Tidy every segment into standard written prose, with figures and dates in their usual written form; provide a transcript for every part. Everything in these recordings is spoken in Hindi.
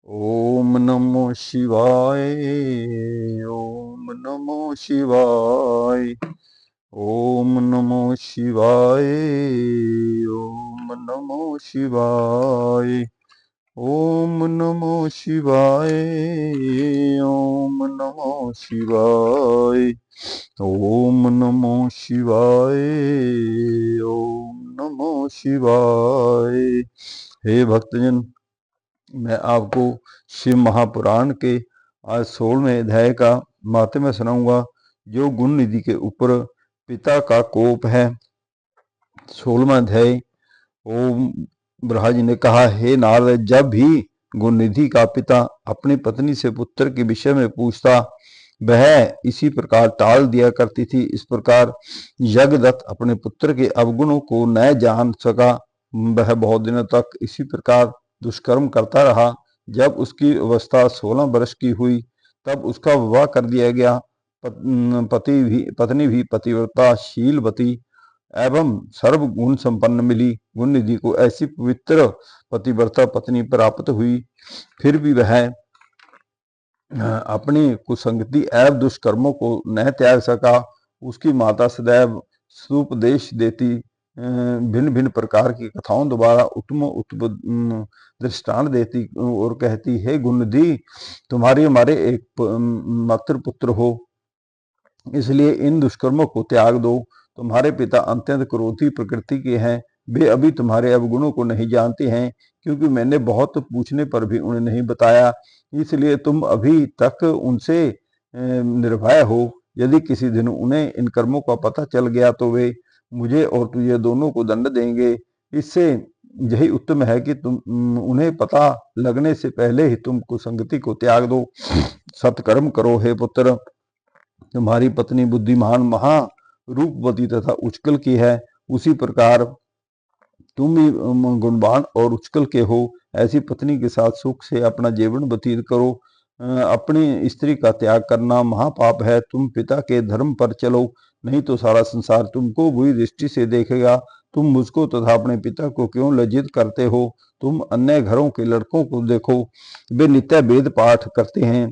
ओम नमो शिवाय। ओम नमो शिवाय। ओम नमो शिवाय। ओम नमो शिवाय। ओम नमो शिवाय। ओम नमो शिवाय। ओम नमो शिवाय। ओम नमो शिवाय। हे भक्तजन, मैं आपको शिव महापुराण के आज 16वें अध्याय का माहात्म्य सुनाऊंगा, जो गुण निधि के ऊपर पिता का कोप है। 16वां अध्याय। ओम ब्रह्मा जी ने कहा, हे नारद, जब भी गुण निधि का पिता अपनी पत्नी से पुत्र के विषय में पूछता, वह इसी प्रकार टाल दिया करती थी। इस प्रकार यज्ञदत्त अपने पुत्र के अवगुणों को न जान सका। वह बहुत दिनों तक इसी प्रकार दुष्कर्म करता रहा। जब उसकी अवस्था 16 वर्ष की हुई, तब उसका विवाह कर दिया गया। पत्नी भी पतिव्रता, शीलवती एवं सर्वगुण संपन्न मिली। गुण निधि को ऐसी पवित्र पतिव्रता पत्नी प्राप्त हुई, फिर भी वह अपनी कुसंगति एवं दुष्कर्मों को न त्याग सका। उसकी माता सदैव सुपदेश देती, भिन्न भिन्न प्रकार की कथाओं द्वारा उत्तम दृष्टांत देती और कहती, हे गुणनिधि, तुम्हारे हमारे एक मात्र पुत्र हो, इसलिए इन दुष्कर्मों को त्याग दो। तुम्हारे पिता अत्यंत क्रोधी प्रकृति के हैं। वे अभी तुम्हारे अवगुणों को नहीं जानते हैं, क्योंकि मैंने बहुत पूछने पर भी उन्हें नहीं बताया। इसलिए तुम अभी तक उनसे निर्भय हो। यदि किसी दिन उन्हें इन कर्मों का पता चल गया, तो वे मुझे और तुझे दोनों को दंड देंगे। इससे यही उत्तम है कि तुम उन्हें पता लगने से पहले ही तुम कुसंगति को त्याग दो, सत्कर्म करो। हे पुत्र, तुम्हारी पत्नी बुद्धिमान, महारूपवती तथा उच्चकल की है। उसी प्रकार तुम भी गुणवान और उच्चकल के हो। ऐसी पत्नी के साथ सुख से अपना जीवन व्यतीत करो। अपनी स्त्री का त्याग करना महापाप है। तुम पिता के धर्म पर चलो, नहीं तो सारा संसार तुमको बुरी दृष्टि से देखेगा। तुम मुझको तथा अपने पिता को क्यों लज्जित करते हो? तुम अन्य घरों के लड़कों को देखो, वे नित्य वेद पाठ करते हैं,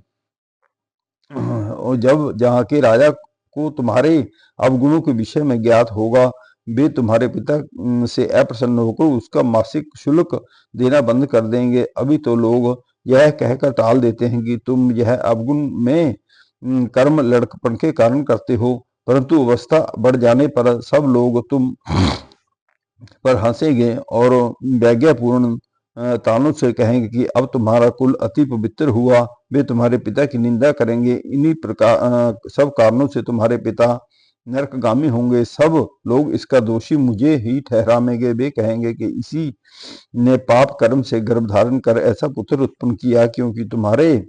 और जब जहाँ के राजा को तुम्हारे अवगुणों के विषय में ज्ञात होगा, वे तुम्हारे पिता से अप्रसन्न होकर उसका मासिक शुल्क देना बंद कर देंगे। अभी तो लोग यह कहकर टाल देते हैं कि तुम यह अवगुण में कर्म लड़कपन के कारण करते हो, परंतु अवस्था बढ़ जाने पर सब लोग तुम पर हंसेंगे और व्यंग्यपूर्ण तानों से कहेंगे कि अब तुम्हारा कुल अति पवित्र हुआ। वे तुम्हारे पिता की निंदा करेंगे। इन्हीं प्रकार सब कारणों से तुम्हारे पिता नरकगामी होंगे। सब लोग इसका दोषी मुझे ही ठहराएंगे। वे कहेंगे कि इसी ने पाप कर्म से गर्भ धारण कर ऐसा पुत्र उत्पन्न किया, क्योंकि तुम्हारे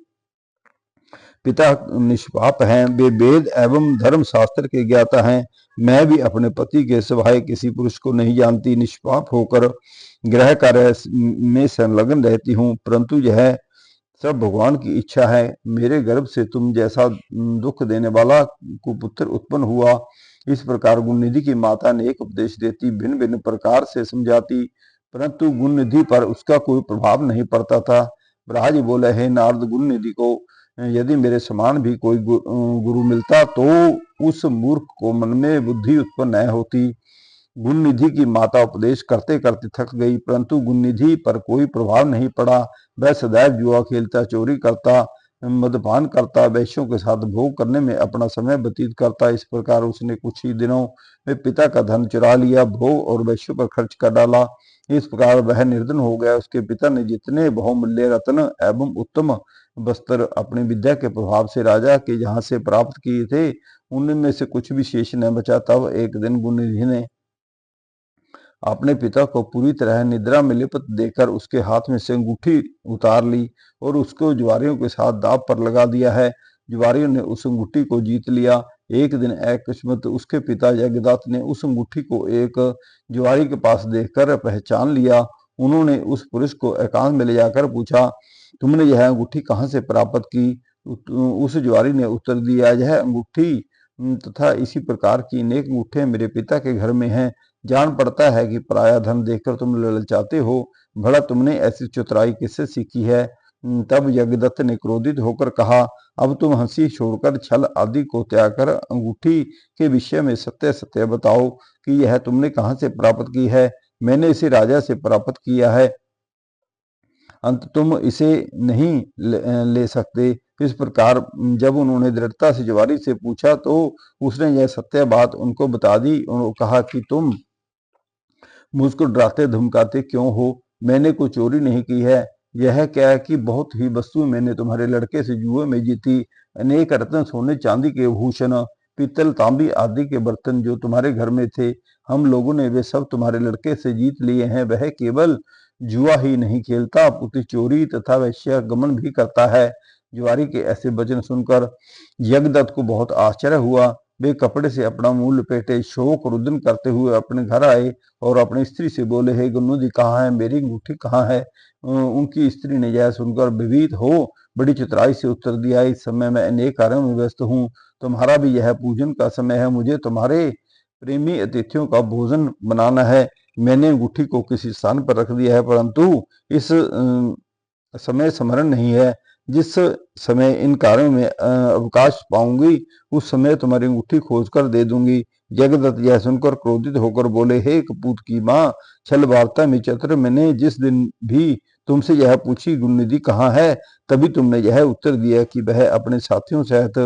पिता निष्पाप हैं। वे वेद एवं धर्म शास्त्र के ज्ञाता हैं। मैं भी अपने पति के सिवाय किसी पुरुष को नहीं जानती। निष्पाप होकर गृह कार्य में संलग्न रहती हूँ, परंतु यह सब भगवान की इच्छा है। मेरे गर्भ से तुम जैसा दुख देने वाला कुपुत्र उत्पन्न हुआ। इस प्रकार गुणनिधि की माता ने एक उपदेश देती, भिन्न भिन्न प्रकार से समझाती, परंतु गुणनिधि पर उसका कोई प्रभाव नहीं पड़ता था। ब्रह्मा जी बोले, हे नारद, गुणनिधि को यदि मेरे समान भी कोई गुरु मिलता, तो उस मूर्ख को मन में बुद्धि उत्पन्न न होती। गुणनिधि की माता उपदेश करते करते थक गई, परंतु गुणनिधि पर कोई प्रभाव नहीं पड़ा। वह सदैव जुआ खेलता, चोरी करता, मदपान करता, वैश्यों के साथ भोग करने में अपना समय व्यतीत करता। इस प्रकार उसने कुछ ही दिनों में पिता का धन चुरा लिया, भोग और वैश्यों पर खर्च कर डाला। इस प्रकार वह निर्धन हो गया। उसके पिता ने जितने बहुमूल्य रत्न एवं उत्तम वस्त्र अपनी विद्या के प्रभाव से राजा के यहाँ से प्राप्त किए थे, उनमें से कुछ भी शेष न बचा। तब एक दिन गुणनिधि ने अपने पिता को पूरी तरह निद्रा में लिप्त देखकर उसके हाथ में से अंगूठी उतार ली और उसको जुआरियों के साथ दांव पर लगा दिया है। जुआरियों ने उस अंगूठी को जीत लिया। एक दिन अकस्मात उसके पिता यज्ञदत्त ने उस अंगूठी को एक जुआरी के पास देखकर पहचान लिया। उन्होंने उस पुरुष को एकांत में ले जाकर पूछा, तुमने यह अंगूठी कहाँ से प्राप्त की? उस जुआरी ने उत्तर दिया, यह अंगूठी तथा इसी प्रकार की अनेक अंगूठे मेरे पिता के घर में हैं। जान पड़ता है कि पराया धन देखकर तुम ललचाते हो। भला तुमने ऐसी चतुराई किससे सीखी है? तब यज्ञदत्त ने क्रोधित होकर कहा, अब तुम हंसी छोड़कर छल आदि को त्याग कर अंगूठी के विषय में सत्य सत्य बताओ कि यह तुमने कहाँ से प्राप्त की है। मैंने इसे राजा से प्राप्त किया है, अंत तुम इसे नहीं ले सकते। इस प्रकार जब उन्होंने दृढ़ता से जुआरी से पूछा तो उसने यह सत्य बात उनको बता दी। उन्होंने कहा कि तुम मुझको डराते धमकाते क्यों हो? मैंने कोई चोरी नहीं की है। यह क्या है कि बहुत ही वस्तु मैंने तुम्हारे लड़के से जुए में जीती। अनेक रत्न, सोने चांदी के भूषण, पीतल तांबी आदि के बर्तन जो तुम्हारे घर में थे, हम लोगों ने वे सब तुम्हारे लड़के से जीत लिए हैं। वह केवल जुआ ही नहीं खेलता, अपितु चोरी तथा वेश्यागमन भी करता है। जुआरी के ऐसे वचन सुनकर यज्ञदत्त को बहुत आश्चर्य हुआ। वे कपड़े से अपना मुंह लपेटे शोक रुदन करते हुए अपने घर आए और अपनी स्त्री से बोले, हे गुन्नू जी कहाँ है? मेरी अंगूठी कहाँ है? उनकी स्त्री ने यह सुनकर भयभीत हो बड़ी चतुराई से उत्तर दिया, इस समय मैं अनेक कार्यों में व्यस्त हूँ। तुम्हारा भी यह पूजन का समय है। मुझे तुम्हारे प्रेमी अतिथियों का भोजन बनाना है। मैंने अंगूठी को किसी स्थान पर रख दिया है, परंतु इस समय स्मरण नहीं है। जिस समय इन कार्यों में अवकाश पाऊंगी उस समय तुम्हारी अंगूठी खोज कर दे दूंगी। जगदत्त यह सुनकर क्रोधित होकर बोले, हे कपूत की माँ, छल वार्ता में चतुर, मैंने जिस दिन भी तुमसे यह पूछी गुणनिधि कहाँ है, तभी तुमने यह उत्तर दिया कि वह अपने साथियों सहित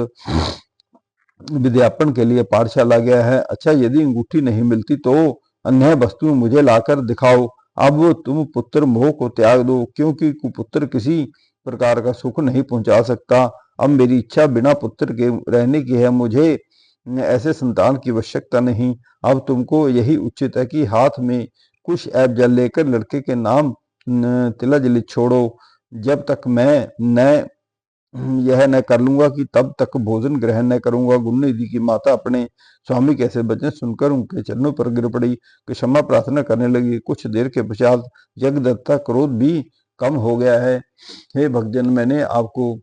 विद्यापन के लिए पाठशाला गया है। अच्छा, यदि अंगूठी नहीं मिलती तो अन्य वस्तु मुझे लाकर दिखाओ। अब तुम पुत्र मोह को त्याग दो, क्योंकि कुपुत्र किसी प्रकार का सुख नहीं पहुंचा सकता। अब मेरी इच्छा बिना पुत्र के रहने की है। मुझे ऐसे संतान की आवश्यकता नहीं। अब तुमको यही उचित है कि हाथ में कुछ ऐब जल लेकर लड़के के नाम तिलक छोड़ो। जब तक मैं न यह न कर लूंगा कि तब तक भोजन ग्रहण न करूंगा। गुणनिधि की माता अपने स्वामी कैसे वचन सुनकर उनके चरणों पर गिर पड़ी, क्षमा प्रार्थना करने लगी। कुछ देर के पश्चात जगदत्त का क्रोध भी कम हो गया है। हे भक्तजन, मैंने आपको